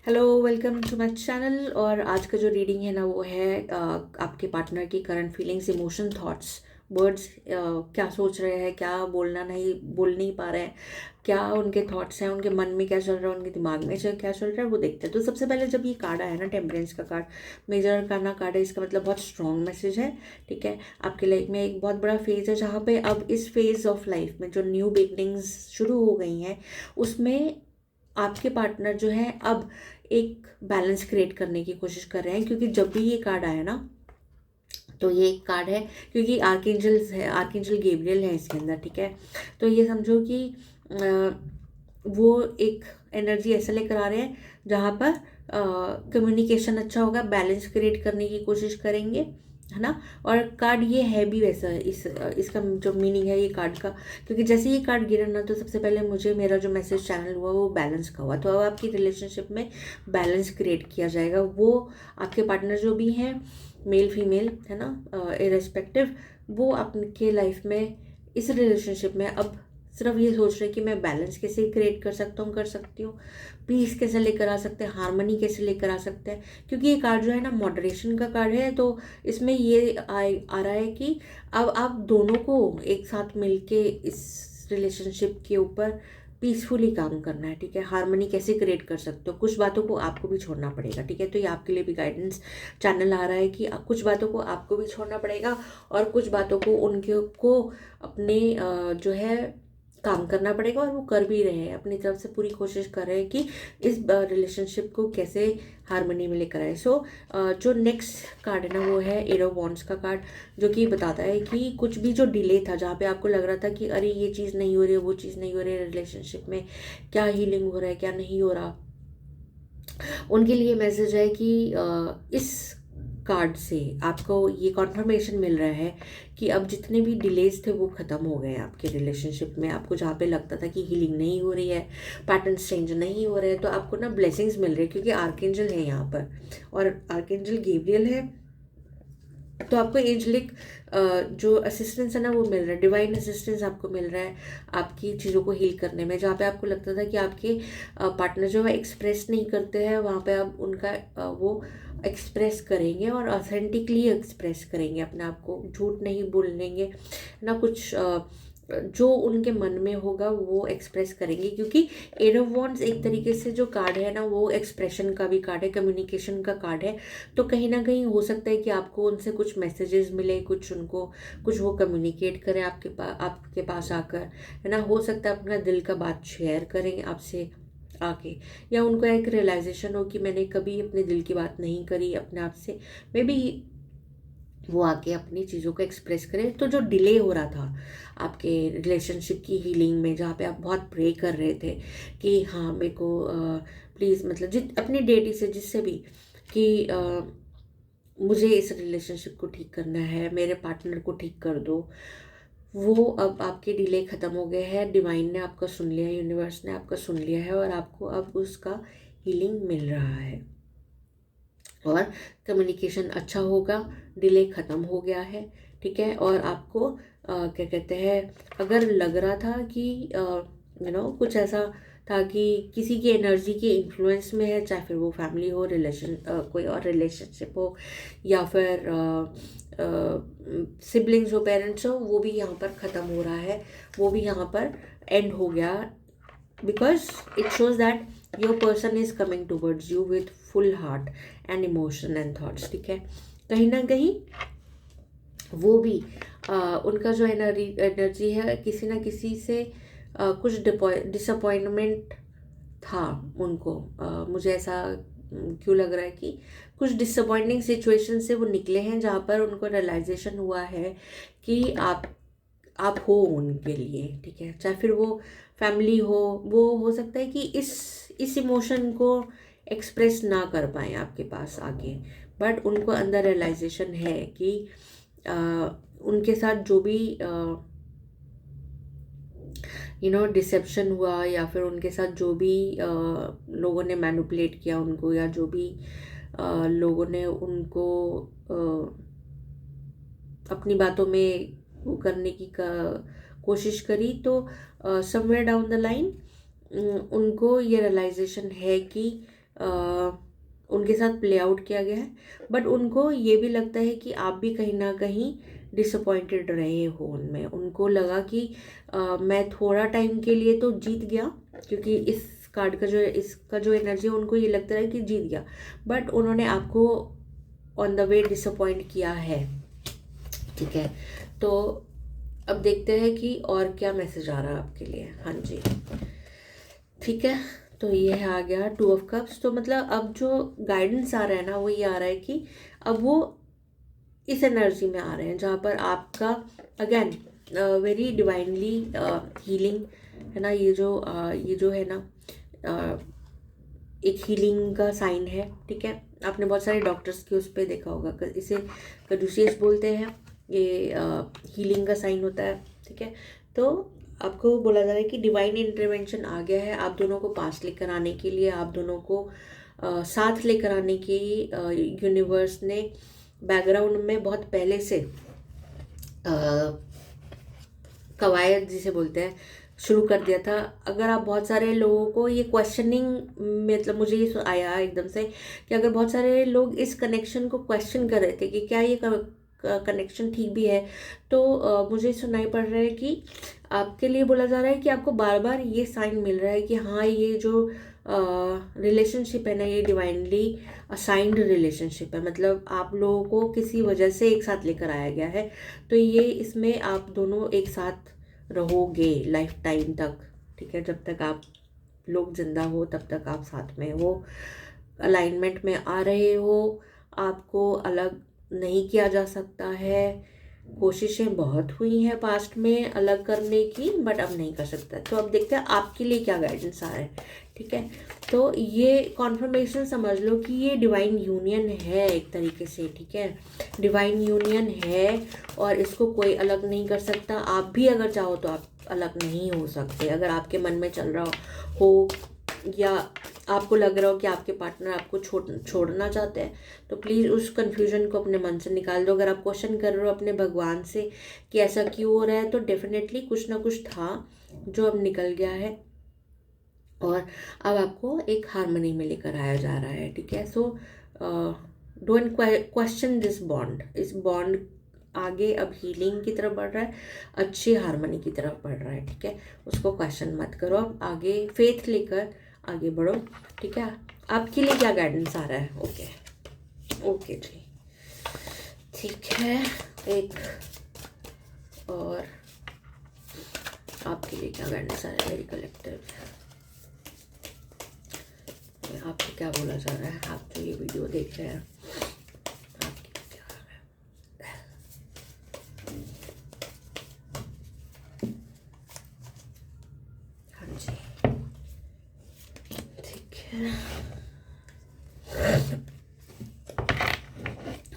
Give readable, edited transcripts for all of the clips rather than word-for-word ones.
Hello, welcome to my channel. और आज का जो रीडिंग है ना वो है आपके पार्टनर की current feelings, emotion, thoughts, words, क्या सोच रहे हैं, क्या बोल नहीं पा रहे हैं, क्या उनके थॉट्स हैं, उनके मन में क्या चल रहा है, उनके दिमाग में क्या चल रहा है, वो देखते हैं। तो सबसे पहले जब ये कार्ड आया ना, टेम्परेंस का कार्ड, मेजर का ना कार्ड है, इसका मतलब बहुत स्ट्रॉन्ग मैसेज है। ठीक है, आपके लाइफ में एक बहुत बड़ा फेज है जहाँ पे अब इस फेज ऑफ लाइफ में जो न्यू बिगनिंग्स शुरू हो गई हैं उसमें आपके पार्टनर जो है अब एक बैलेंस क्रिएट करने की कोशिश कर रहे हैं। क्योंकि जब भी ये कार्ड आया ना तो ये एक कार्ड है, क्योंकि आर्कएंजल्स है, आर्कएंजल गैब्रियल है इसके अंदर। ठीक है, तो ये समझो कि वो एक एनर्जी ऐसा लेकर आ रहे हैं जहाँ पर कम्युनिकेशन अच्छा होगा, बैलेंस क्रिएट करने की कोशिश करेंगे, है ना। और कार्ड ये है भी वैसा, इसका जो मीनिंग है ये कार्ड का, क्योंकि जैसे ये कार्ड गिरा ना तो सबसे पहले मुझे मेरा जो मैसेज चैनल हुआ वो बैलेंस का हुआ। तो अब आपकी रिलेशनशिप में बैलेंस क्रिएट किया जाएगा। वो आपके पार्टनर जो भी हैं, मेल फीमेल, है ना, इरेस्पेक्टिव, वो आपके लाइफ में इस रिलेशनशिप में अब सिर्फ ये सोच रहे हैं कि मैं बैलेंस कैसे क्रिएट कर सकता हूँ, कर सकती हूँ, पीस कैसे लेकर आ सकते हैं, हार्मनी कैसे लेकर आ सकते हैं। क्योंकि ये कार्ड जो है ना मॉडरेशन का कार्ड है, तो इसमें ये आ रहा है कि अब आप दोनों को एक साथ मिलके इस रिलेशनशिप के ऊपर पीसफुली काम करना है। ठीक है, हार्मनी कैसे क्रिएट कर सकते हो, कुछ बातों को आपको भी छोड़ना पड़ेगा। ठीक है, तो ये आपके लिए भी गाइडेंस चैनल आ रहा है कि कुछ बातों को आपको भी छोड़ना पड़ेगा और कुछ बातों को उनके को अपने जो है काम करना पड़ेगा। और वो कर भी रहे हैं, अपनी तरफ से पूरी कोशिश कर रहे हैं कि इस रिलेशनशिप को कैसे हार्मनी में लेकर आए। सो जो नेक्स्ट कार्ड है ना वो है एट ऑफ वॉन्ड्स का कार्ड, जो कि बताता है कि कुछ भी जो डिले था, जहाँ पे आपको लग रहा था कि अरे ये चीज़ नहीं हो रही है, वो चीज़ नहीं हो रही है रिलेशनशिप में, क्या हीलिंग हो रहा है, क्या नहीं हो रहा, उनके लिए मैसेज है कि इस कार्ड से आपको ये कॉन्फर्मेशन मिल रहा है कि अब जितने भी डिलेज थे वो ख़त्म हो गए हैं आपके रिलेशनशिप में। आपको जहाँ पे लगता था कि हीलिंग नहीं हो रही है, पैटर्न्स चेंज नहीं हो रहे हैं, तो आपको ना ब्लेसिंग्स मिल रही है, क्योंकि आर्कएंजल है यहाँ पर और आर्कएंजल गैब्रियल है। तो आपको एंजेलिक जो असिस्टेंस है ना वो मिल रहा है, डिवाइन असिस्टेंस आपको मिल रहा है आपकी चीज़ों को हील करने में। जहाँ पे आपको लगता था कि आपके पार्टनर जो है एक्सप्रेस नहीं करते हैं, वहाँ पे आप उनका वो एक्सप्रेस करेंगे और ऑथेंटिकली एक्सप्रेस करेंगे अपने आप को, झूठ नहीं बोलेंगे ना, कुछ जो उनके मन में होगा वो एक्सप्रेस करेंगे। क्योंकि एट ऑफ वॉन्ड्स एक तरीके से जो कार्ड है ना वो एक्सप्रेशन का भी कार्ड है, कम्युनिकेशन का कार्ड है। तो कहीं ना कहीं हो सकता है कि आपको उनसे कुछ मैसेजेस मिले, कुछ वो कम्युनिकेट करें आपके पास आकर, है ना। हो सकता है अपना दिल का बात शेयर करें आपसे आके, या उनको एक रियलाइजेशन हो कि मैंने कभी अपने दिल की बात नहीं करी अपने आप से, मे बी वो आके अपनी चीज़ों को एक्सप्रेस करें। तो जो डिले हो रहा था आपके रिलेशनशिप की हीलिंग में, जहाँ पे आप बहुत प्रे कर रहे थे कि हाँ मेरे को प्लीज़, मतलब अपनी डेटी से जिससे भी कि मुझे इस रिलेशनशिप को ठीक करना है, मेरे पार्टनर को ठीक कर दो, वो अब आपके डिले ख़त्म हो गए हैं। डिवाइन ने आपका सुन लिया, यूनिवर्स ने आपका सुन लिया है और आपको अब उसका हीलिंग मिल रहा है और कम्युनिकेशन अच्छा होगा, डिले ख़त्म हो गया है। ठीक है, और आपको क्या कहते हैं, अगर लग रहा था कि कुछ ऐसा था कि किसी की एनर्जी के इन्फ्लुएंस में है, चाहे फिर वो फैमिली हो, कोई और रिलेशनशिप हो, या फिर सिबलिंग्स हो, पेरेंट्स हो, वो भी यहाँ पर ख़त्म हो रहा है, वो भी यहाँ पर एंड हो गया। Because it shows that your person is coming towards you with full heart and emotion and thoughts। ठीक है, कहीं ना कहीं वो भी उनका जो एनर्जी है, किसी ना किसी से कुछ डिसअपॉइंटमेंट था उनको। मुझे ऐसा क्यों लग रहा है कि कुछ डिसअपॉइंटिंग सिचुएशन से वो निकले हैं, जहाँ पर उनको रियलाइजेशन हुआ है कि आप हो उनके लिए। ठीक है, चाहे फिर वो फैमिली हो, वो हो सकता है कि इस इमोशन को एक्सप्रेस ना कर पाए आपके पास आके, बट उनको अंदर रियलाइजेशन है कि उनके साथ जो भी डिसेप्शन हुआ, या फिर उनके साथ जो भी लोगों ने मैनिपुलेट किया उनको, या जो भी लोगों ने उनको अपनी बातों में वो करने की कोशिश करी, तो समवेयर डाउन द लाइन उनको ये रियलाइजेशन है कि उनके साथ प्ले आउट किया गया है, बट उनको ये भी लगता है कि आप भी कहीं ना कहीं डिसअपॉइंटेड रहे हो उनमें। उनको लगा कि मैं थोड़ा टाइम के लिए तो जीत गया, क्योंकि इस कार्ड का जो इसका जो एनर्जी है उनको ये लगता है कि जीत गया, बट उन्होंने आपको ऑन द वे डिसअपॉइंट किया है। ठीक है, तो अब देखते हैं कि और क्या मैसेज आ रहा है आपके लिए। हाँ जी, ठीक है, तो ये है आ गया 2 ऑफ कप्स। तो मतलब अब जो गाइडेंस आ रहा है ना वो ये आ रहा है कि अब वो इस एनर्जी में आ रहे हैं जहाँ पर आपका अगेन वेरी डिवाइनली हीलिंग है ना। ये जो है ना एक हीलिंग का साइन है। ठीक है, आपने बहुत सारे डॉक्टर्स के उस पर देखा होगा, इसे कदूसियस बोलते हैं, ये हीलिंग का साइन होता है। ठीक है, तो आपको बोला जा रहा है कि डिवाइन इंटरवेंशन आ गया है आप दोनों को पास लेकर आने के लिए, आप दोनों को साथ लेकर आने की यूनिवर्स ने बैकग्राउंड में बहुत पहले से कवायद जिसे बोलते हैं शुरू कर दिया था। अगर आप बहुत सारे लोगों को ये क्वेश्चनिंग, मतलब मुझे ये आया एकदम से कि अगर बहुत सारे लोग इस कनेक्शन को क्वेश्चन कर रहे थे कि क्या ये कनेक्शन ठीक भी है, तो मुझे सुनाई पड़ रहा है कि आपके लिए बोला जा रहा है कि आपको बार बार ये साइन मिल रहा है कि हाँ ये जो रिलेशनशिप है ना ये डिवाइनली असाइंड रिलेशनशिप है। मतलब आप लोगों को किसी वजह से एक साथ लेकर आया गया है, तो ये इसमें आप दोनों एक साथ रहोगे लाइफ टाइम तक। ठीक है, जब तक आप लोग जिंदा हो तब तक आप साथ में हो, अलाइनमेंट में आ रहे हो, आपको अलग नहीं किया जा सकता है। कोशिशें बहुत हुई हैं पास्ट में अलग करने की, बट अब नहीं कर सकता। तो अब देखते हैं आपके लिए क्या गाइडेंस आ रहा है। ठीक है, तो ये कॉन्फर्मेशन समझ लो कि ये डिवाइन यूनियन है एक तरीके से। ठीक है, डिवाइन यूनियन है और इसको कोई अलग नहीं कर सकता। आप भी अगर चाहो तो आप अलग नहीं हो सकते। अगर आपके मन में चल रहा हो या आपको लग रहा हो कि आपके पार्टनर आपको छोड़ना चाहते हैं, तो प्लीज़ उस कन्फ्यूजन को अपने मन से निकाल दो। अगर आप क्वेश्चन कर रहे हो अपने भगवान से कि ऐसा क्यों हो रहा है, तो डेफिनेटली कुछ ना कुछ था जो अब निकल गया है और अब आपको एक हार्मनी में लेकर आया जा रहा है। ठीक है, so don't question this bond. इस बॉन्ड आगे अब हीलिंग की तरफ बढ़ रहा है, अच्छी हार्मनी की तरफ बढ़ रहा है। ठीक है, उसको क्वेश्चन मत करो, अब आगे फेथ लेकर आगे बढ़ो। ठीक है, आपके लिए क्या गाइडेंस आ रहा है? ओके जी, ठीक है, एक और आपके लिए क्या गाइडेंस आ रहा है? वेरी कलेक्टिव, आपको क्या बोला जा रहा है? आप जो ये वीडियो देख रहे हैं आपके लिए क्या आ रहा है? हाँ जी, ठीक है,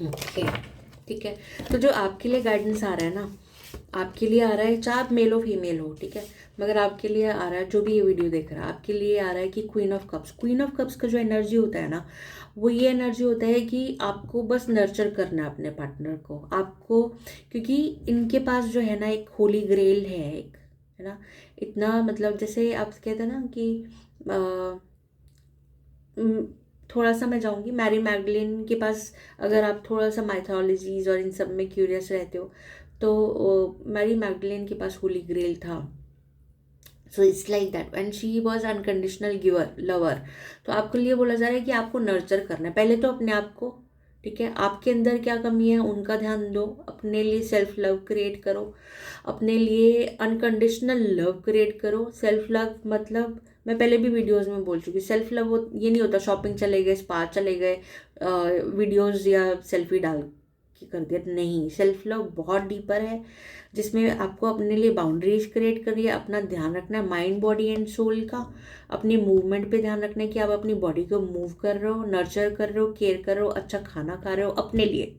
ओके, ठीक है। तो जो आपके लिए गाइडेंस आ रहा है ना, आपके लिए आ रहा है, चाहे आप मेल हो फीमेल हो, ठीक है, मगर आपके लिए आ रहा है, जो भी ये वीडियो देख रहा है आपके लिए आ रहा है कि queen of cups. Queen of cups का जो एनर्जी होता है ना, वो ये एनर्जी होता है कि आपको बस नर्चर करना है अपने पार्टनर को, आपको, क्योंकि इनके पास जो है ना एक होली ग्रेल है, एक है ना, इतना मतलब जैसे आप कहते हैं ना कि थोड़ा सा मैं जाऊंगी मैरी मैगडलेन के पास। अगर आप थोड़ा सा माइथोलॉजीज और इन सब में क्यूरियस रहते हो, तो मैरी मैगडलेन के पास होली ग्रेल था। So it's like that and she was unconditional giver lover. तो आपके लिए बोला जा रहा है कि आपको नर्चर करना है पहले तो अपने आप को। ठीक है, आपके अंदर क्या कमी है उनका ध्यान दो, अपने लिए सेल्फ लव क्रिएट करो, अपने लिए अनकंडीशनल लव क्रिएट करो। सेल्फ लव मतलब मैं पहले भी वीडियोस में बोल चुकी, सेल्फ लव ये नहीं होता शॉपिंग चले गए, स्पा चले गए, वीडियोस या सेल्फी डाल के कर दिया, नहीं। सेल्फ लव बहुत डीपर है, जिसमें आपको अपने लिए बाउंड्रीज क्रिएट करिए, अपना ध्यान रखना है माइंड बॉडी एंड सोल का, अपनी मूवमेंट पे ध्यान रखना है कि आप अपनी बॉडी को मूव कर रहे हो, नर्चर कर रहे हो, केयर कर रहे हो, अच्छा खाना खा रहे हो अपने लिए।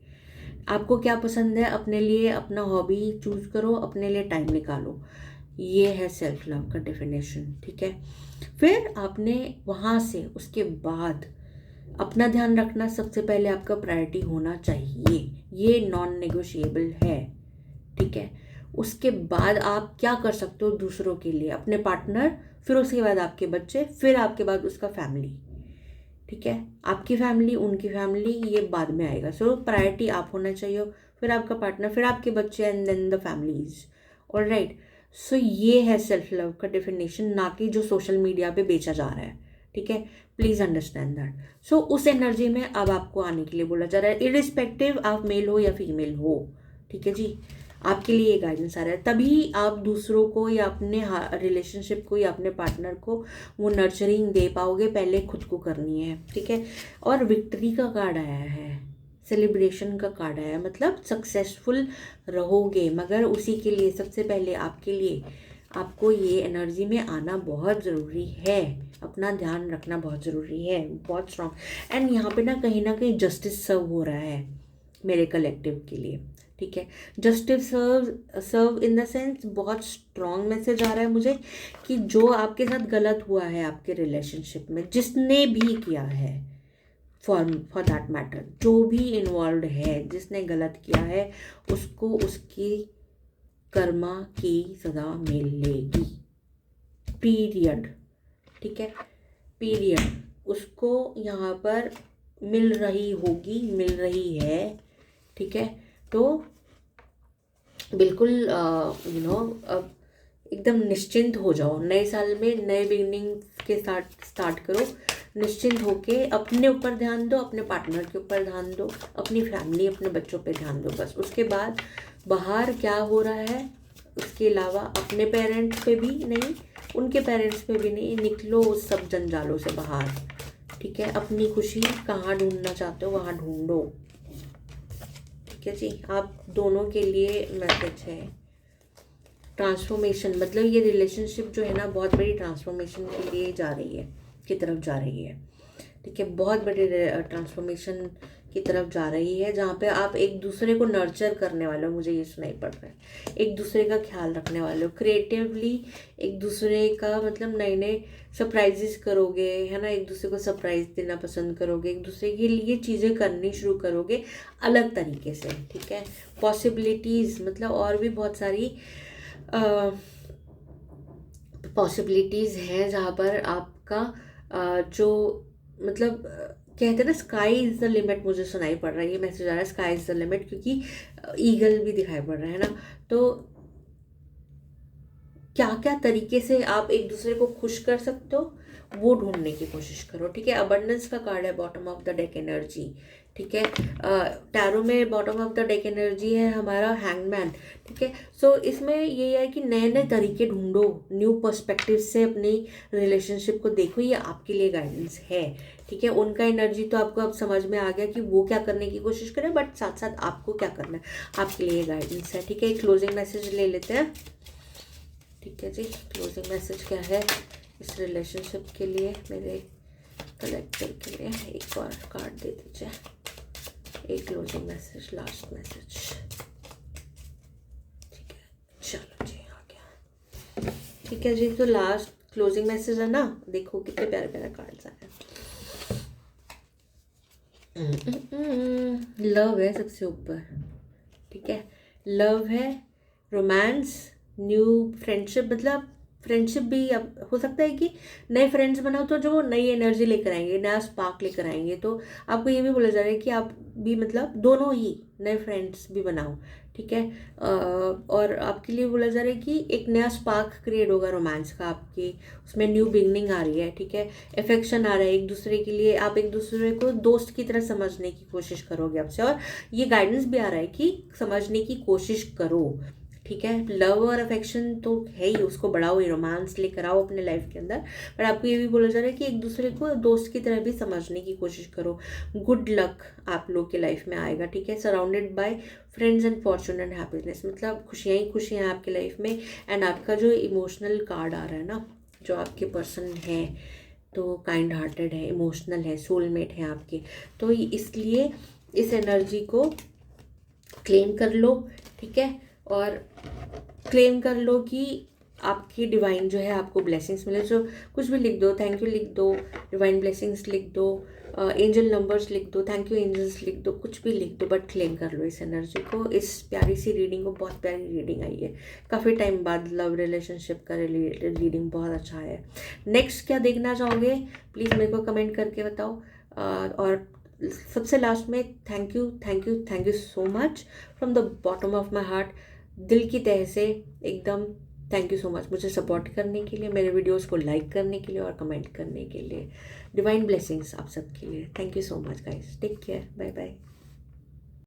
आपको क्या पसंद है अपने लिए, अपना हॉबी चूज करो, अपने लिए टाइम निकालो। ये है सेल्फ लव का डेफिनेशन। ठीक है, फिर आपने वहाँ से उसके बाद अपना ध्यान रखना सबसे पहले आपका प्रायोरिटी होना चाहिए, ये नॉन नेगोशिएबल है। ठीक है, उसके बाद आप क्या कर सकते हो दूसरों के लिए, अपने पार्टनर, फिर उसके बाद आपके बच्चे, फिर आपके बाद उसका फैमिली। ठीक है, आपकी फैमिली, उनकी फैमिली, ये बाद में आएगा। सो प्रायोरिटी आप होना चाहिए, फिर आपका पार्टनर, फिर आपके बच्चे, and then the families. Alright. So ये है सेल्फ लव का डेफिनेशन, ना कि जो सोशल मीडिया पे बेचा जा रहा है। ठीक है, प्लीज़ अंडरस्टैंड दैट। सो उस एनर्जी में अब आपको आने के लिए बोला जा रहा है, इरिस्पेक्टिव आप मेल हो या फीमेल हो। ठीक है जी, आपके लिए ये गाइडेंस आ रहा है। तभी आप दूसरों को या अपने रिलेशनशिप को या अपने पार्टनर को वो नर्चरिंग दे पाओगे, पहले खुद को करनी है। ठीक है, और विक्ट्री का कार्ड आया है, सेलिब्रेशन का कार्ड आया है, मतलब सक्सेसफुल रहोगे, मगर उसी के लिए सबसे पहले आपके लिए आपको ये एनर्जी में आना बहुत ज़रूरी है, अपना ध्यान रखना बहुत ज़रूरी है, बहुत स्ट्रांग। एंड यहाँ पे ना कहीं जस्टिस सर्व हो रहा है मेरे कलेक्टिव के लिए। ठीक है, justice serve in the sense बहुत स्ट्रॉन्ग मैसेज आ रहा है मुझे कि जो आपके साथ गलत हुआ है आपके रिलेशनशिप में, जिसने भी किया है, फॉर दैट मैटर, जो भी इन्वॉल्व है, जिसने गलत किया है, उसको उसकी कर्मा की सज़ा मिलेगी। पीरियड। ठीक है, पीरियड। उसको यहाँ पर मिल रही होगी, मिल रही है। ठीक है, तो बिल्कुल अब एकदम निश्चिंत हो जाओ। नए साल में नए बिगनिंग के साथ स्टार्ट करो, निश्चिंत होके अपने ऊपर ध्यान दो, अपने पार्टनर के ऊपर ध्यान दो, अपनी फैमिली, अपने बच्चों पे ध्यान दो। बस उसके बाद बाहर क्या हो रहा है उसके अलावा अपने पेरेंट्स पे भी नहीं, उनके पेरेंट्स पे भी नहीं, निकलो उस सब जंजालों से बाहर। ठीक है, अपनी खुशी कहाँ ढूंढना चाहते हो वहाँ ढूंढो। ठीक है जी, आप दोनों के लिए मैसेज है ट्रांसफॉर्मेशन, मतलब ये रिलेशनशिप जो है ना बहुत बड़ी ट्रांसफॉर्मेशन के लिए जा रही है, की तरफ जा रही है। ठीक है, बहुत बड़ी ट्रांसफॉर्मेशन की तरफ जा रही है, जहाँ पे आप एक दूसरे को नर्चर करने वाले हो, मुझे ये सुनाई पड़ रहा है, एक दूसरे का ख्याल रखने वाले हो, क्रिएटिवली एक दूसरे का मतलब नए नए सरप्राइजेस करोगे, है ना, एक दूसरे को सरप्राइज देना पसंद करोगे, एक दूसरे के लिए चीज़ें करनी शुरू करोगे अलग तरीके से। ठीक है, पॉसिबिलिटीज़ मतलब और भी बहुत सारी पॉसिबिलिटीज़ हैं जहाँ पर आपका जो मतलब कहते हैं ना स्काई इज़ द लिमिट, मुझे सुनाई पड़ रहा है, ये मैसेज आ रहा है स्काई इज़ द लिमिट, क्योंकि ईगल भी दिखाई पड़ रहा है ना। तो क्या क्या तरीके से आप एक दूसरे को खुश कर सकते हो वो ढूंढने की कोशिश करो। ठीक है, अबंडेंस का कार्ड है bottom of the deck energy. ठीक है, टैरो में bottom of the deck energy है हमारा हैंगमैन। ठीक है, सो इसमें ये है कि नए नए तरीके ढूंढो, न्यू पर्सपेक्टिव से अपनी रिलेशनशिप को देखो, ये आपके लिए गाइडेंस है। ठीक है, उनका एनर्जी तो आपको अब समझ में आ गया कि वो क्या करने की कोशिश करें, बट साथ साथ आपको क्या करना है, आपके लिए गाइडेंस है। ठीक है, एक क्लोजिंग मैसेज ले लेते हैं। ठीक है जी, क्लोजिंग मैसेज क्या है इस रिलेशनशिप के लिए, मेरे कलेक्टिव के लिए? एक और कार्ड दे दीजिए, एक क्लोजिंग मैसेज, लास्ट मैसेज। ठीक है, चलो जी आ गया। ठीक है जी, तो लास्ट क्लोजिंग मैसेज है ना, देखो कितने प्यारे प्यारे कार्ड्स आए हैं। लव है सबसे ऊपर। ठीक है, लव है, रोमांस, न्यू फ्रेंडशिप, मतलब फ्रेंडशिप भी अब हो सकता है कि नए फ्रेंड्स बनाओ तो जो नई एनर्जी लेकर आएंगे, नया स्पार्क लेकर आएंगे। तो आपको ये भी बोला जा रहा है कि आप भी मतलब दोनों ही नए फ्रेंड्स भी बनाओ। ठीक है, और आपके लिए बोला जा रहा है कि एक नया स्पार्क क्रिएट होगा रोमांस का आपकी, उसमें न्यू बिगनिंग आ रही है। ठीक है, अफेक्शन आ रहा है एक दूसरे के लिए, आप एक दूसरे को दोस्त की तरह समझने की कोशिश करोगे आपसे, और ये गाइडेंस भी आ रहा है कि समझने की कोशिश करो। ठीक है, लव और अफेक्शन तो है ही, उसको बढ़ाओ, रोमांस लेकर आओ अपने लाइफ के अंदर, पर आपको ये भी बोला जा रहा है कि एक दूसरे को दोस्त की तरह भी समझने की कोशिश करो। गुड लक आप लोग के लाइफ में आएगा। ठीक है, surrounded by friends and Fortune and happiness, मतलब खुशियाँ ही खुशियाँ हैं आपके लाइफ में। एंड आपका जो इमोशनल कार्ड आ रहा है ना, जो आपके पर्सन है तो काइंड हार्टेड है, इमोशनल है, सोलमेट है आपके, तो इसलिए इस एनर्जी को क्लेम कर लो। ठीक है, और क्लेम कर लो कि आपकी डिवाइन जो है आपको ब्लेसिंग्स मिले। जो कुछ भी लिख दो, थैंक यू लिख दो, डिवाइन ब्लेसिंग्स लिख दो, एंजल नंबर्स लिख दो, थैंक यू एंजल्स लिख दो, कुछ भी लिख दो, बट क्लेम कर लो इस एनर्जी को, इस प्यारी सी रीडिंग को। बहुत प्यारी रीडिंग आई है, काफ़ी टाइम बाद लव रिलेशनशिप का रीडिंग बहुत अच्छा है। नेक्स्ट क्या देखना चाहोगे प्लीज़ मेरे को कमेंट करके बताओ। और सबसे लास्ट में thank you thank you thank you so much from the bottom of my heart, दिल की तह से एकदम थैंक यू सो मच मुझे सपोर्ट करने के लिए, मेरे वीडियोस को लाइक करने के लिए और कमेंट करने के लिए। डिवाइन ब्लेसिंग्स आप सबके लिए। Thank you so much guys, take care, bye bye.